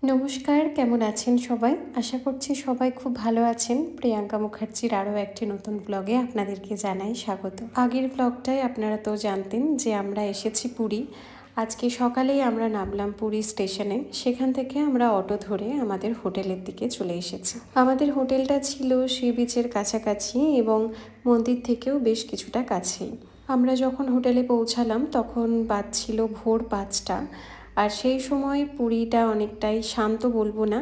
নমস্কার, কেমন আছেন সবাই? আশা করছি সবাই খুব ভালো আছেন। প্রিয়াঙ্কা মুখার্জির আরও একটি নতুন ব্লগে আপনাদেরকে জানাই স্বাগত। আগের ব্লগটায় আপনারা তো জানতেন যে আমরা এসেছি পুরী। আজকে সকালেই আমরা নামলাম পুরী স্টেশনে। সেখান থেকে আমরা অটো ধরে আমাদের হোটেলের দিকে চলে এসেছি। আমাদের হোটেলটা ছিল সি বিচের কাছাকাছি এবং মন্দির থেকেও বেশ কিছুটা কাছেই। আমরা যখন হোটেলে পৌঁছালাম তখন বাজছিল ভোর 5টা। আর সেই সময় পুরীটা অনেকটাই শান্ত বলবো না,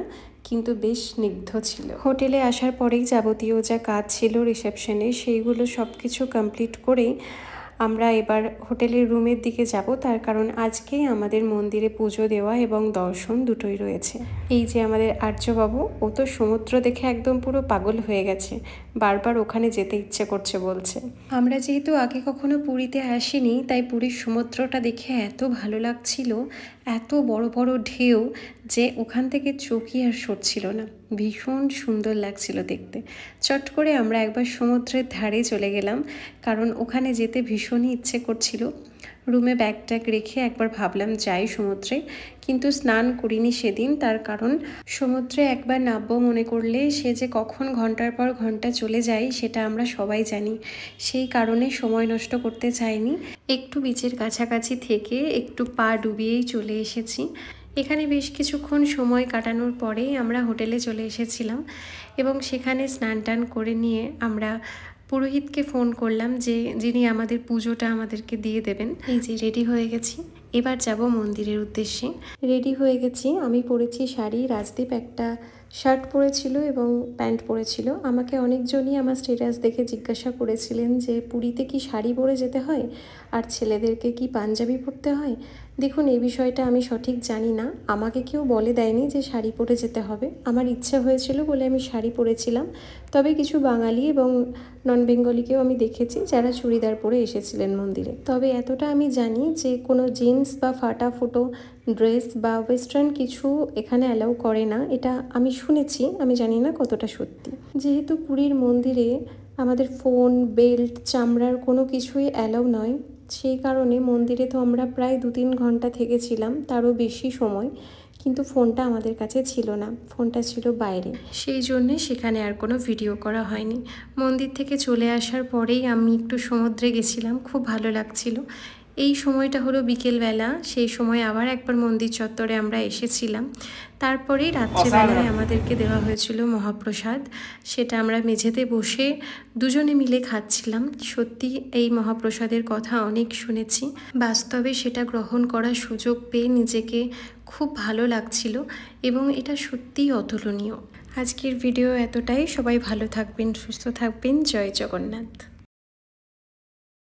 কিন্তু বেশ স্নিগ্ধ ছিল। হোটেলে আসার পরেই যাবতীয় যা কাজ ছিল রিসেপশনে সেইগুলো সব কিছু কমপ্লিট করেই আমরা এবার হোটেলের রুমের দিকে যাব, তার কারণ আজকেই আমাদের মন্দিরে পুজো দেওয়া এবং দর্শন দুটোই রয়েছে। এই যে আমাদের আর্যবাবু, ও তো সমুদ্র দেখে একদম পুরো পাগল হয়ে গেছে, বারবার ওখানে যেতে ইচ্ছে করছে বলছে। আমরা যেহেতু আগে কখনো পুরীতে আসিনি, তাই পুরীর সমুদ্রটা দেখে এত ভালো লাগছিল, এত বড় বড় ঢেউ যে ওখান থেকে চোখই আর সরছিল না। ভীষণ সুন্দর লাগছিল দেখতে। চট করে আমরা একবার সমুদ্রের ধারে চলে গেলাম, কারণ ওখানে যেতে ভীষণই ইচ্ছে করছিল। রুমে ব্যাগ ট্যাগ রেখে একবার ভাবলাম যাই সমুদ্রে, কিন্তু স্নান করিনি সেদিন, তার কারণ সমুদ্রে একবার নামবো মনে করলে সে যে কখন ঘন্টার পর ঘন্টা চলে যায় সেটা আমরা সবাই জানি। সেই কারণে সময় নষ্ট করতে চাইনি, একটু বিচের কাছাকাছি থেকে একটু পা ডুবিয়েই চলে এসেছি। এখানে বেশ কিছুক্ষণ সময় কাটানোর পরেই আমরা হোটেলে চলে এসেছিলাম এবং সেখানে স্নান টান করে নিয়ে আমরা পুরোহিতকে ফোন করলাম যে যিনি আমাদের পুজোটা আমাদেরকে দিয়ে দেবেন। এই যে রেডি হয়ে গেছি, এবার যাব মন্দিরের উদ্দেশ্যে। রেডি হয়ে গেছি, আমি পরেছি শাড়ি, রাজদীপ একটা শার্ট পরেছিল এবং প্যান্ট পরেছিল। আমাকে অনেকজনই আমার স্টেটাস দেখে জিজ্ঞাসা করেছিলেন যে পুরীতে কি শাড়ি পরে যেতে হয় আর ছেলেদেরকে কি পাঞ্জাবি পরতে হয়। দেখুন, এই বিষয়টা আমি সঠিক জানি না, আমাকে কেউ বলে দেয়নি যে শাড়ি পরে যেতে হবে। আমার ইচ্ছে হয়েছিল বলে আমি শাড়ি পরেছিলাম। তবে কিছু বাঙালি এবং নন বেঙ্গলিকেও আমি দেখেছি যারা চুড়িদার পরে এসেছিলেন মন্দিরে। তবে এতটা আমি জানি যে কোনো জিন্স বা ফাটা ফুটো ড্রেস বা ওয়েস্টার্ন কিছু এখানে অ্যালাউ করে না, এটা আমি শুনেছি, আমি জানি না কতটা সত্যি। যেহেতু পুরীর মন্দিরে আমাদের ফোন, বেল্ট, চামড়ার কোনো কিছুই অ্যালাউ নয়, সেই কারণে মন্দিরে তো আমরা প্রায় 2-3 ঘন্টা থেকেছিলাম, তারও বেশি সময়, কিন্তু ফোনটা আমাদের কাছে ছিল না, ফোনটা ছিল বাইরে। সেই জন্যে সেখানে আর কোনো ভিডিও করা হয়নি। মন্দির থেকে চলে আসার পরেই আমি একটু সমুদ্রে গেছিলাম, খুব ভালো লাগছিল। এই সময়টা হলো বিকেলবেলা, সেই সময় আবার একবার মন্দির চত্বরে আমরা এসেছিলাম। তারপরেই রাত্রিবেলায় আমাদেরকে দেওয়া হয়েছিল মহাপ্রসাদ, সেটা আমরা মেঝেতে বসে দুজনে মিলে খাচ্ছিলাম। সত্যি এই মহাপ্রসাদের কথা অনেক শুনেছি, বাস্তবে সেটা গ্রহণ করার সুযোগ পেয়ে নিজেকে খুব ভালো লাগছিল এবং এটা সত্যিই অতুলনীয়। আজকের ভিডিও এতটাই, সবাই ভালো থাকবেন, সুস্থ থাকবেন, জয় জগন্নাথ।